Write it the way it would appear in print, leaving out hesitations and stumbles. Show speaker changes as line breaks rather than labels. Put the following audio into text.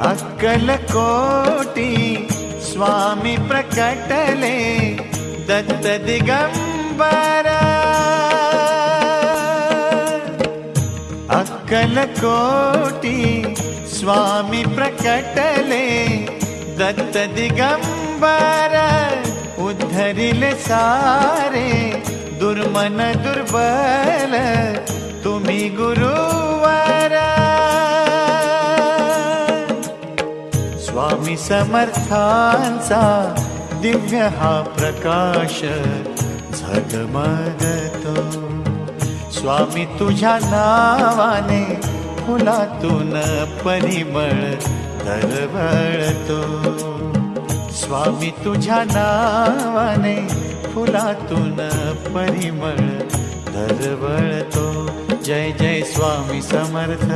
अक्कलकोटी स्वामी प्रकटले दत्त दिगंबर। अक्कलकोटी स्वामी प्रकटले दत्त दिगंबर। उद्धरिले सारे दुर्मन दुर्बल तुम्ही गुरुवर। स्वामी समर्थांचा दिव्य हा प्रकाश झगमगतो। स्वामी तुझ्या नावाने फुलातून परिमळ दरवळतो। स्वामी तुझ्या नावाने फुलातून परिमळ दरवळतो। जय जय स्वामी समर्थ।